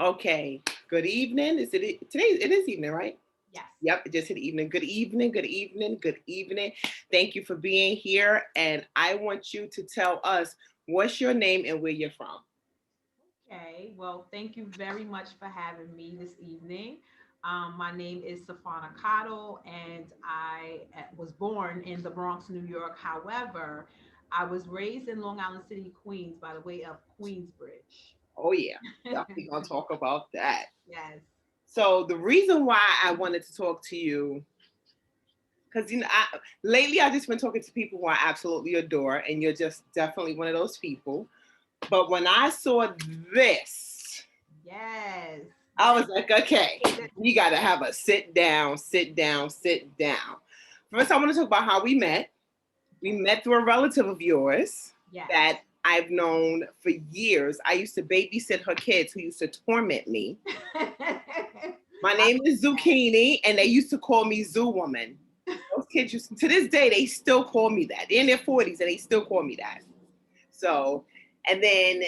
Okay. Good evening. Is it today? It is evening, right? Yes. Yep, it just hit evening. Good evening, good evening, good evening. Thank you for being here. And I want you to tell us what's your name and where you're from. Okay. Well, thank you very much for having me this evening. My name is Sophonna Cottle, and I was born in the Bronx, New York. However, I was raised in Long Island City, Queens, by the way of Queensbridge. Oh yeah. Definitely gonna talk about that. Yes. So the reason why I wanted to talk to you, because lately I just been talking to people who I absolutely adore, and you're just definitely one of those people. But when I saw this, Yes. I Yes. was like, okay, we got to have a sit down, sit down, sit down. First, I want to talk about how we met. We Okay. met through a relative of yours Yes. that I've known for years. I used to babysit her kids who used to torment me. My I name is Zucchini, and they used to call me Zoo Woman. Those kids used to this day, they still call me that. They're in their 40s and they still call me that. So, and then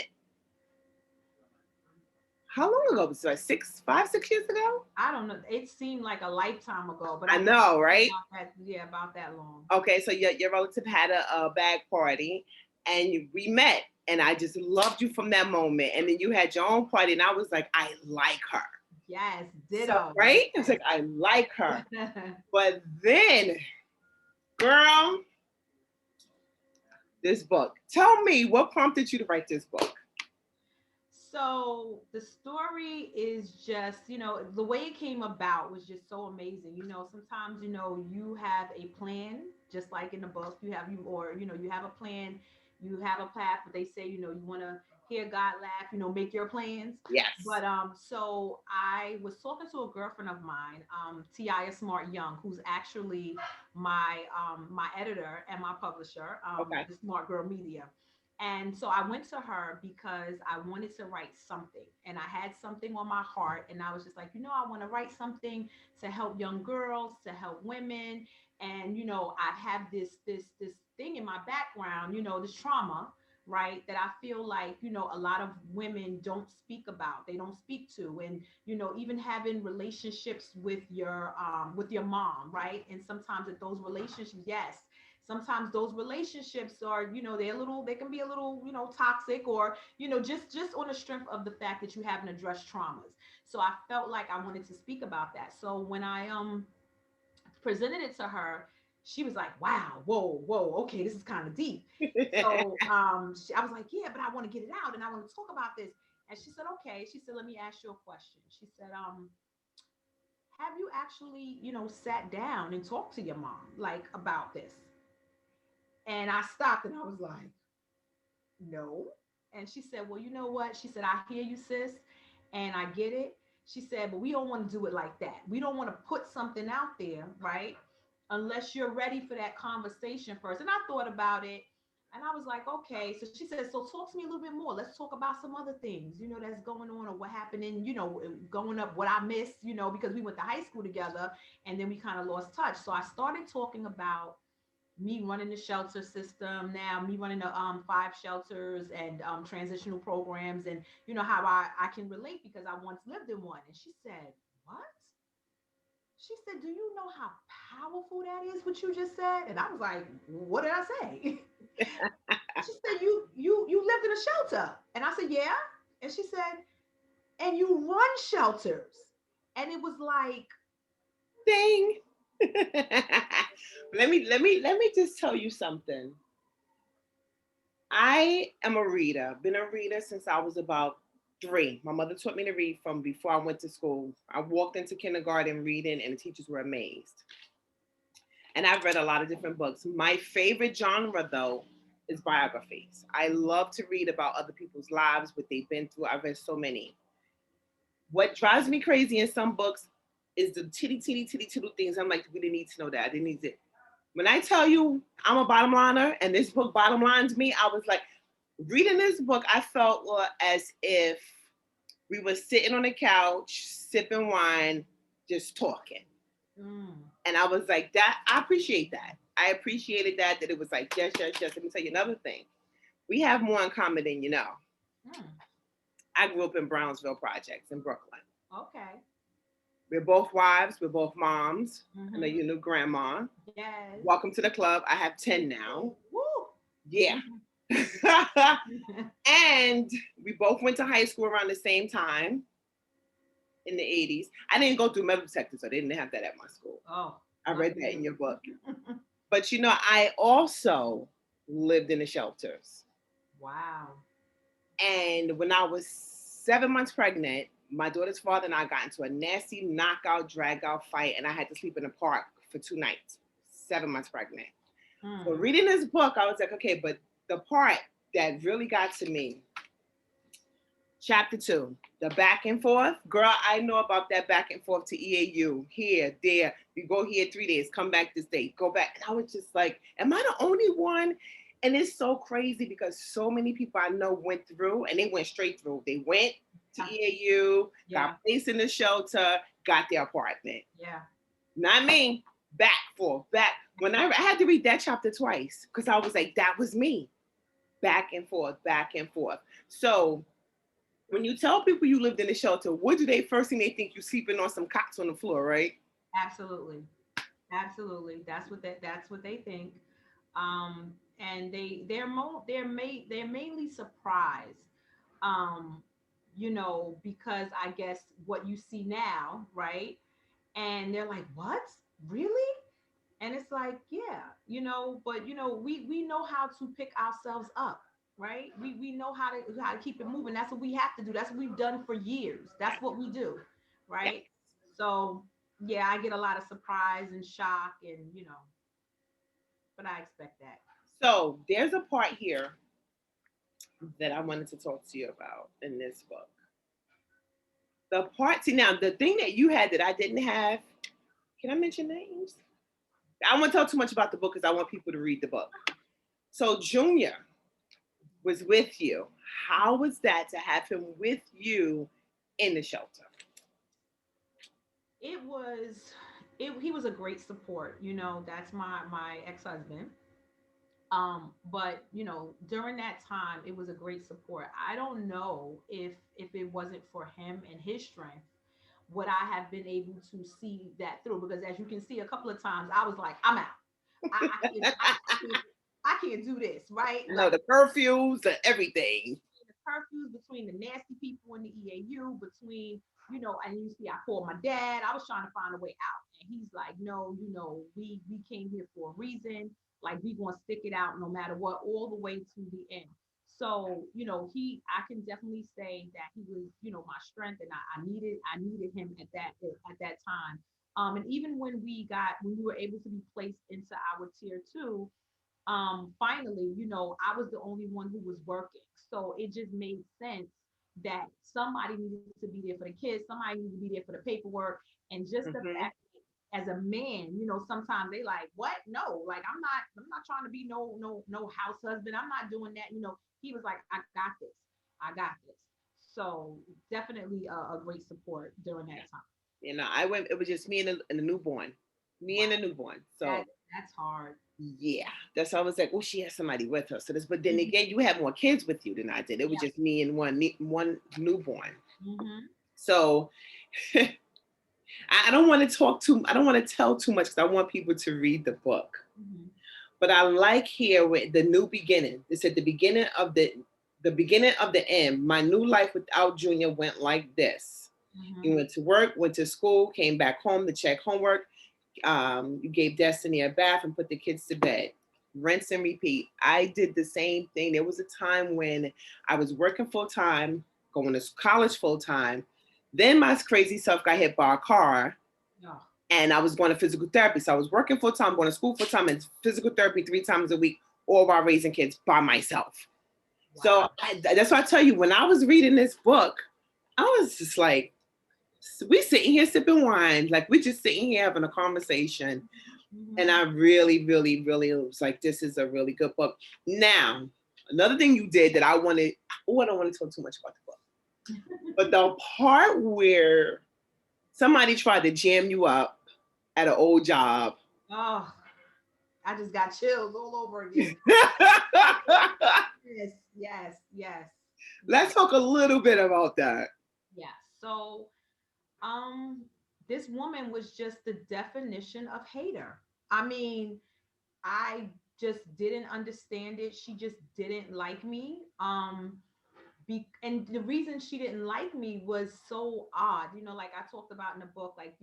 how long ago was that? 6 years ago? I don't know. It seemed like a lifetime ago, but I I think know, it's right? about that. Yeah, about that long. Okay, so your relative had a bag party, and we met, and I just loved you from that moment. And then you had your own party, and I was like, I like her. Yes, So ditto. right, it's like I like her. Yes. But then, girl, this book. Tell me what prompted you to write this book. So the story is just, the way it came about was just so amazing. Sometimes, you have a plan, just like in the book, you have a plan, you have a path, but they say, you want to hear God laugh, make your plans. Yes. So I was talking to a girlfriend of mine, Tia Smart Young, who's actually my editor and my publisher, Okay. the Smart Girl Media. And so I went to her because I wanted to write something and I had something on my heart. And I was just like, I want to write something to help young girls, to help women. And, I have this thing in my background, this trauma, right, that I feel like, a lot of women don't speak about, they don't speak to. And, even having relationships with your mom, right? And sometimes at those relationships, yes, sometimes those relationships are, they can be a little, toxic, or, just on the strength of the fact that you haven't addressed traumas. So I felt like I wanted to speak about that. So when I presented it to her, she was like, wow, whoa, okay, this is kind of deep. So I was like, yeah, but I want to get it out and I want to talk about this. And she said, okay. She said, let me ask you a question. She said, have you actually, sat down and talked to your mom like about this? And I stopped and I was like, no. And she said, well, you know what? She said, I hear you, sis, and I get it. She said, but we don't want to do it like that. We don't want to put something out there, right? Unless you're ready for that conversation first. And I thought about it and I was like, okay. So she said, so talk to me a little bit more. Let's talk about some other things, that's going on, or what happened in, going up, what I missed, because we went to high school together and then we kind of lost touch. So I started talking about me running the shelter system now, me running the 5 shelters and transitional programs, and how I can relate because I once lived in one. And she said, what? She said, do you know how powerful that is, what you just said? And I was like, what did I say? She said, you lived in a shelter. And I said, yeah. And she said, and you run shelters. And it was like, Ding. let me just tell you something. I am a reader. Been a reader since I was about 3. My mother taught me to read from before I went to school. I walked into kindergarten reading, and the teachers were amazed. And I've read a lot of different books. My favorite genre, though, is biographies. I love to read about other people's lives, what they've been through. I've read so many. What drives me crazy in some books is the titty titty things. I'm like, we didn't need to know that. I didn't need to. When I tell you I'm a bottom liner and this book bottom lines me, I was like, reading this book, I felt as if we were sitting on the couch, sipping wine, just talking. mm, And I was like, that, I appreciate that. I appreciated that it was like, yes, yes, yes. Let me tell you another thing. We have more in common than you know. mm, I grew up in Brownsville Projects in Brooklyn. Okay. We're both wives. We're both moms. I know Mm-hmm. you knew grandma. Yes. Welcome to the club. I have 10 now. Woo. Yeah. And we both went to high school around the same time in the 80s. I didn't go through metal detectors, so they didn't have that at my school. Oh, I read lucky that in you. your book. But I also lived in the shelters. Wow. And when I was 7 months pregnant, my daughter's father and I got into a nasty knockout, drag out fight, and I had to sleep in the park for 2 nights, 7 months pregnant. So Mm. reading this book, I was like, okay, but the part that really got to me, chapter 2, the back and forth. Girl, I know about that back and forth to EAU, here, there. You go here 3 days, come back this day, go back. And I was just like, am I the only one? And it's so crazy because so many people I know went through and they went straight through. They went to EAU, Yeah. got placed in the shelter, got their apartment. Yeah. Not me. Back, forth, back. When I had to read that chapter twice because I was like, that was me. Back and forth, back and forth. So when you tell people you lived in a shelter, what do they first thing they think you sleeping on some cots on the floor, right? Absolutely. Absolutely. That's what they think. And they're mainly surprised. Um, because I guess what you see now, right? And they're like, "What? Really?" And it's like, yeah, but we know how to pick ourselves up, right? We know how to keep it moving. That's what we have to do. That's what we've done for years. That's what we do, Yeah. right? So yeah, I get a lot of surprise and shock, and but I expect that. So there's a part here that I wanted to talk to you about in this book. The part, see now, the thing that you had that I didn't have, can I mention names? I won't tell too much about the book because I want people to read the book. So Junior was with you. How was that to have him with you in the shelter? It was he was a great support. That's my ex-husband. But during that time, it was a great support. I don't know if it wasn't for him and his strength, would I have been able to see that through? Because as you can see, a couple of times I was like, I'm out. I can't do this, right? No, Like the curfews and everything. the curfews, between the nasty people in the EAU, and you see, I called my dad. I was trying to find a way out, and he's like, "No, we came here for a reason. Like, we gonna stick it out no matter what, all the way to the end." So, I can definitely say that he was, my strength, and I needed him at that time. And even when we were able to be placed into our tier 2, finally, I was the only one who was working. So it just made sense that somebody needed to be there for the kids, somebody needed to be there for the paperwork. And just the Mm-hmm. fact that as a man, sometimes they like, what? No, like I'm not trying to be no house husband. I'm not doing that. He was like, I got this. I got this. So definitely a great support during that time. I went. It was just me and the newborn, me and Wow. the newborn. That So that's hard. yeah, that's why I was like, oh, she has somebody with her. So this, but then Mhm. again, you had more kids with you than I did. It was Yeah. just me and one newborn. Hmm. So I don't want to talk too. I don't want to tell too much because I want people to read the book. Hmm. But I like here with the new beginning. It said the beginning of the end. My new life without Junior went like this. You Hmm. went to work, went to school, came back home to check homework. You gave Destiny a bath and put the kids to bed. Rinse and repeat. I did the same thing. There was a time when I was working full time, going to college full time. Then my crazy self got hit by a car Oh, and I was going to physical therapy. So I was working full time, going to school full time, and physical therapy 3 times a week, all while raising kids by myself. wow. So that's why I tell you, when I was reading this book, I was just like, we sitting here sipping wine, like we just sitting here having a conversation. And Hmm. I really, really, really was like, this is a really good book. Now, another thing you did that I wanted, I don't want to talk too much about the book, but the part where somebody tried to jam you up at an old job. Oh, I just got chills all over again. Yes, yes, yes. Let's Yes. talk a little bit about that. Yeah. So, um, this woman was just the definition of hater. I mean, I just didn't understand it. She just didn't like me. And the reason she didn't like me was so odd. Like I talked about in the book, like,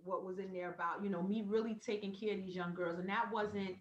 what was in there about, me really taking care of these young girls. And that wasn't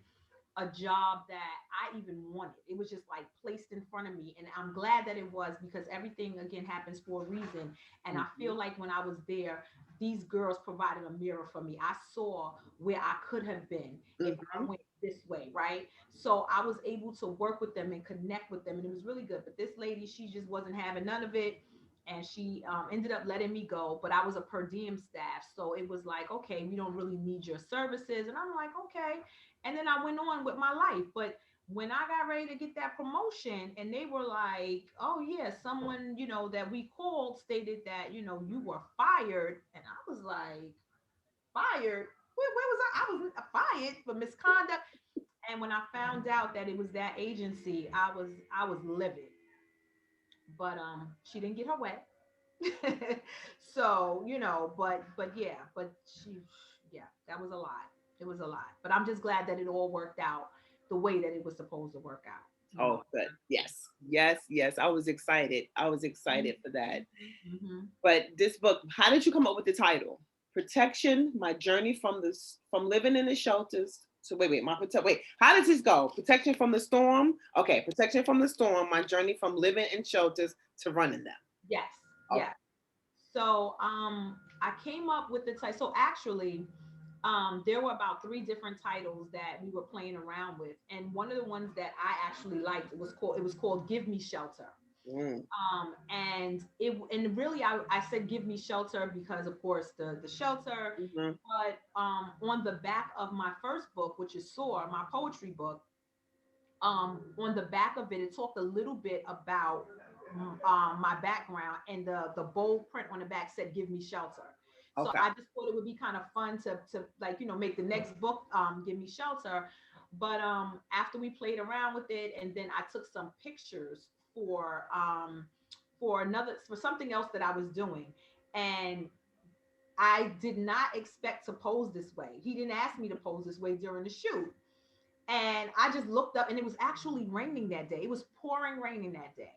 a job that I even wanted. It was just like placed in front of me. And I'm glad that it was, because everything again happens for a reason. And I Mhm. feel like when I was there, these girls provided a mirror for me. I saw where I could have been if I Mhm. went this way, right? So I was able to work with them and connect with them. And it was really good. But this lady, she just wasn't having none of it. And she ended up letting me go. But I was a per diem staff. So it was like, okay, we don't really need your services. And I'm like, okay. And then I went on with my life. But when I got ready to get that promotion, and they were like, oh yeah, someone, that we called stated that, you were fired. And I was like, fired? Where was I? I was fired for misconduct. And when I found out that it was that agency, I was livid. But she didn't get her way. So, but yeah, but yeah, that was a lot. It was a lot. But I'm just glad that it all worked out the way that it was supposed to work out. Oh, good. Yes, yes, yes. I was excited. I was excited for that. Mm-hmm. But this book, how did you come up with the title? Protection: My Journey from Living in the Shelters. So wait, wait. How does this go? Protection from the storm. Okay, protection from the storm. My journey from living in shelters to running them. Yes, Okay. yes. So I came up with the title. So actually, there were about three different titles that we were playing around with, and one of the ones that I actually liked was called "Give Me Shelter." Mm, And really, I said "Give Me Shelter" because, of course, the shelter. mhm. But on the back of my first book, which is Soar, my poetry book, on the back of it, it talked a little bit about my background, and the bold print on the back said "Give Me Shelter." So Okay. I just thought it would be kind of fun to like, make the next book "Give Me Shelter." But after we played around with it, and then I took some pictures for something else that I was doing, and I did not expect to pose this way. He didn't ask me to pose this way during the shoot. And I just looked up, and it was actually raining that day. It was pouring raining that day.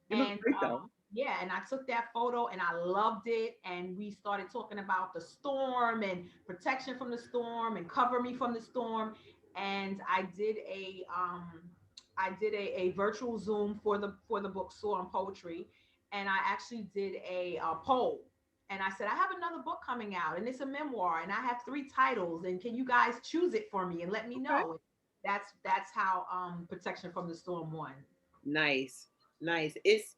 You look And great though. yeah, and I took that photo and I loved it. And we started talking about the storm and protection from the storm and cover me from the storm. And I did a virtual Zoom for the book Soar and Poetry. And I actually did a poll. And I said, I have another book coming out, and it's a memoir, and I have three titles. And can you guys choose it for me and let me Okay. know? That's how Protection from the Storm won. Nice, nice. It's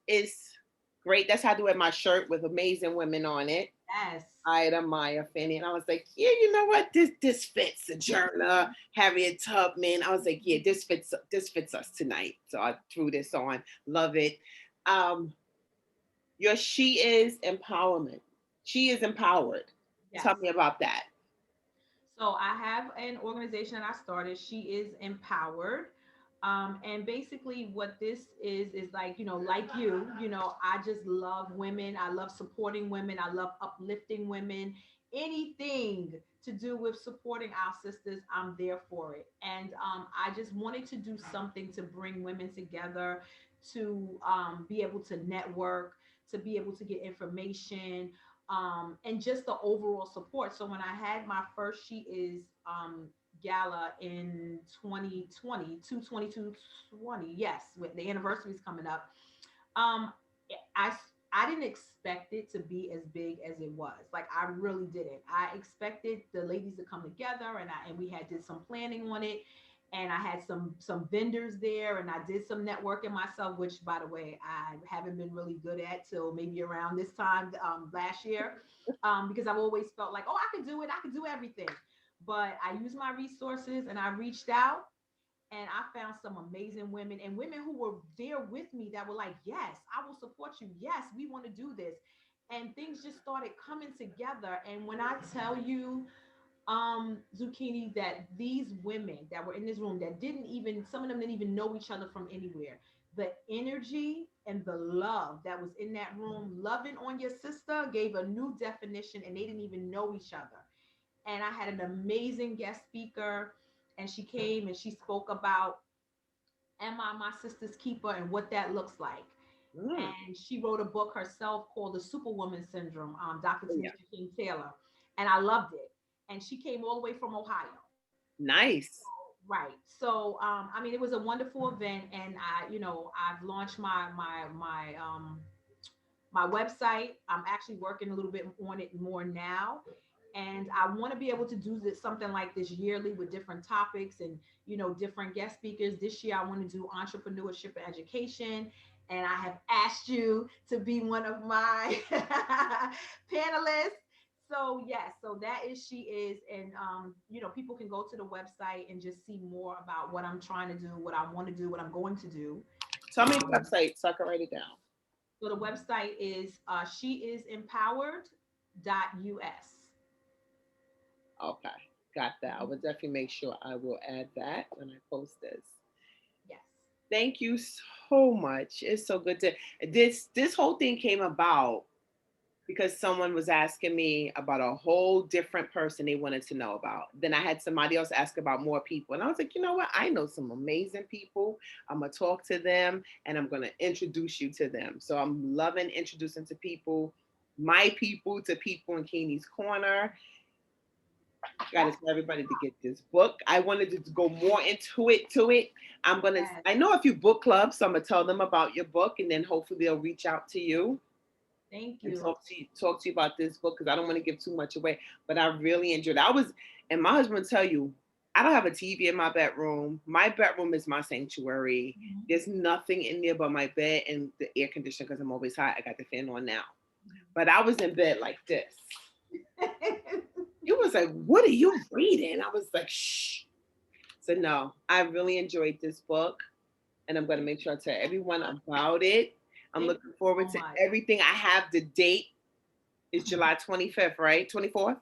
great. That's how I do it. My shirt with amazing women on it. Yes. Ida, Maya, Finney. And I was like, yeah, you know what? This fits Sojourner, Harriet Tubman. I was like, yeah, this fits us tonight. So I threw this on. Love it. Um, your She Is Empowerment. She is empowered. Yes. Tell me about that. So I have an organization that I started. She is empowered. And basically what this is like, like I just love women. I love supporting women. I love uplifting women. Anything to do with supporting our sisters, I'm there for it. And I just wanted to do something to bring women together, to be able to network, to be able to get information, and just the overall support. So when I had my first She Is gala in 2020, 22220, yes, with the anniversary is coming up, um, I I didn't expect it to be as big as it was. Like I really didn't. I expected the ladies to come together, and we had did some planning on it, and I had some vendors there, and I did some networking myself, which, by the way, I haven't been really good at till maybe around this time last year, because I've always felt like, oh, I could do it, I could do everything. But I used my resources and I reached out, and I found some amazing women, and women who were there with me that were like, yes, I will support you. Yes, we want to do this. And things just started coming together. And when I tell you, Zucchini, that these women that were in this room that didn't even, some of them didn't even know each other from anywhere, the energy, and the love that was in that room, loving on your sister gave a new definition, and they didn't even know each other. And I had an amazing guest speaker, and she came and she spoke about, am I my sister's keeper and what that looks like. Mm. And she wrote a book herself called The Superwoman Syndrome, Dr. Oh, yeah. Tanisha King Taylor, and I loved it. And she came all the way from Ohio. Nice. Right. So, I mean, it was a wonderful event, and I've launched my website. I'm actually working a little bit on it more now, and I want to be able to do this something like this yearly with different topics and different guest speakers. This year, I want to do entrepreneurship and education, and I have asked you to be one of my panelists. So yes, so that is she is, and people can go to the website and just see more about what I'm trying to do, what I want to do, what I'm going to do. Tell me the Um, website so I can write it down. so the website is sheisempowered.us. Okay. Got that. I Mhm. will definitely make sure I will add that when I post this. Yes. Thank you so much. It's so good to this whole thing came about because someone was asking me about a whole different person they wanted to know about. Then I had somebody else ask about more people. And I was like, you know what? I know some amazing people. I'm going to talk to them and I'm going to introduce you to them. So I'm loving introducing to people, my people to people in Keeney's Corner. Got to Yes. tell everybody to get this book. I wanted to go more into it. Yes. I know a few book clubs, so I'm going to tell them about your book and then hopefully they'll reach out to you Thank and you. talk to you about this book because I don't want to give too much away. But I really enjoyed it. And my husband will tell you, I don't have a TV in my bedroom. My bedroom is my sanctuary. Mhm. There's nothing in there but my bed and the air conditioner because I'm always hot. I got the fan on now. But I was in bed like this. It was like, what are you reading? I was like, shh. So no, I really enjoyed this book and I'm going to make sure I tell everyone about it. I'm Thank looking you forward so to much. everything. I have the date. It's July 25th, right? 24th?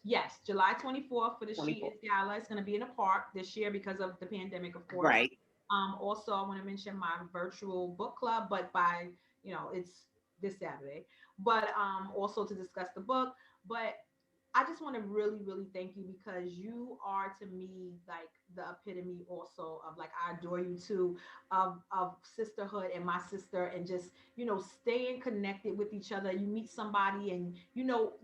Yes, July 24th for the She 24th. Is Gala. It's going to be in a park this year because of the pandemic, of course. Right. Also, I want to mention my virtual book club, but it's this Saturday. But also to discuss the book. But I just want to really, really thank you because you are to me like the epitome also of like I adore you too of sisterhood and my sister and just staying connected with each other. You meet somebody and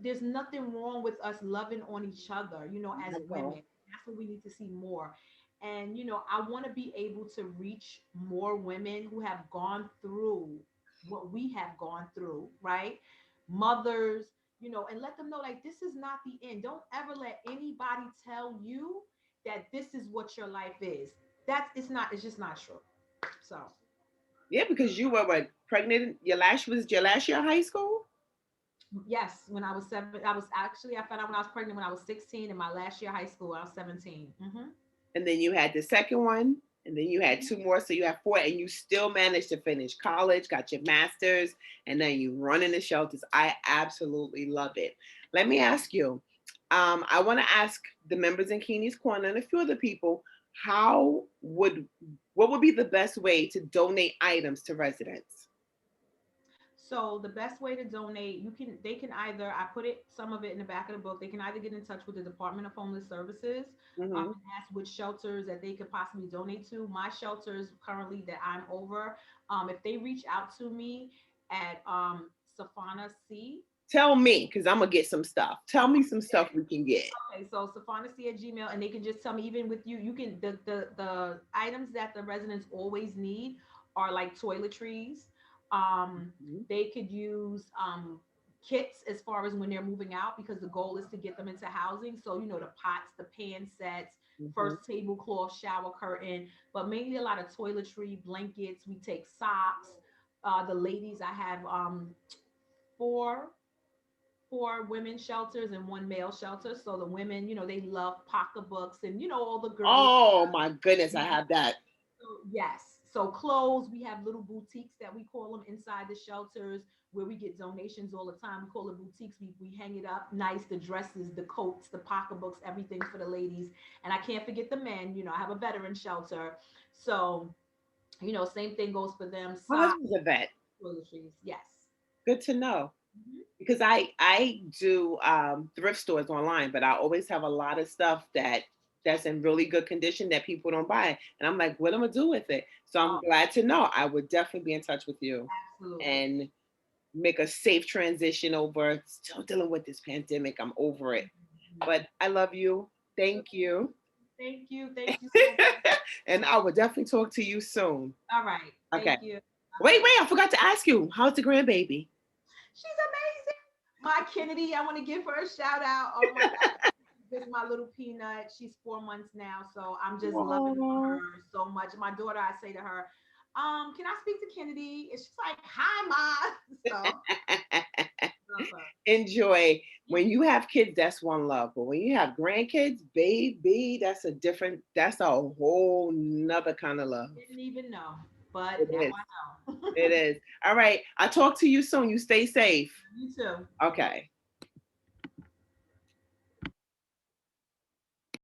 there's nothing wrong with us loving on each other. As I know. women, that's what we need to see more. And I want to be able to reach more women who have gone through what we have gone through, right? Mothers, and let them know like this is not the end. Don't ever let anybody tell you that this is what your life is. It's just not true. So Yeah, because you were what, pregnant? Your last year of high school? yes, when I was seven, I found out when I was pregnant when I was 16, and my last year of high school, I was 17. And then you had the second one, and then you had two more, so you have four, and you still managed to finish college, got your master's, and then you run in the shelters. I absolutely love it. Let me ask you. I want to ask the members in Keeney's Corner and a few other people, how would what would be the best way to donate items to residents? So the best way to donate, they can either I put it some of it in the back of the book. They can either get in touch with the Department of Homeless Services Mm-hmm. and ask which shelters that they could possibly donate to. My shelters currently that I'm over, if they reach out to me at Sophonna C. Tell me, because I'm gonna get some stuff. Tell me some stuff we can get. Okay, so Sophonna C at Gmail, and they can just tell me even with you, you can the items that the residents always need are like toiletries. Um, Mhm. they could use kits as far as when they're moving out because the goal is to get them into housing. So the pots, the pan sets, Mhm. first tablecloth, shower curtain, but mainly a lot of toiletry, blankets. We take socks. The ladies, I have four women shelters and one male shelter. So the women, they love pocketbooks and all the girly. Oh my goodness, I have that. So, yes. So clothes, we have little boutiques that we call them inside the shelters where we get donations all the time. We call it boutiques. We hang it up nice, the dresses, the coats, the pocketbooks, everything for the ladies. And I can't forget the men. I have a veteran shelter. So Same thing goes for them. My Socks, husband's a vet. toiletries. Yes. Good to know. Mhm. Because I do thrift stores online, but I always have a lot of stuff that's in really good condition that people don't buy, and I'm like, what am I do with it? So I'm Oh, glad to know. I would definitely be in touch with you absolutely. and make a safe transition over. Still dealing with this pandemic. I'm over it, Mhm. but I love you. Thank you, Thank you. Thank you so much. and I will definitely talk to you soon. All right. Okay. Thank you. Wait, wait. I forgot to ask you. How's the grandbaby? She's amazing. My Kennedy, I want to give her a shout out. Oh my God. Just my little peanut. She's 4 months now. So I'm just loving on Oh. her so much. My daughter, I say to her, can I speak to Kennedy? And she's like, hi, Ma. So love her. Enjoy. When Mhm. you have kids, that's one love. But when you have grandkids, baby, that's a whole nother kind of love. Didn't even know, but It now is. I know. It is. All right. I'll talk to you soon. You stay safe. You too. Okay.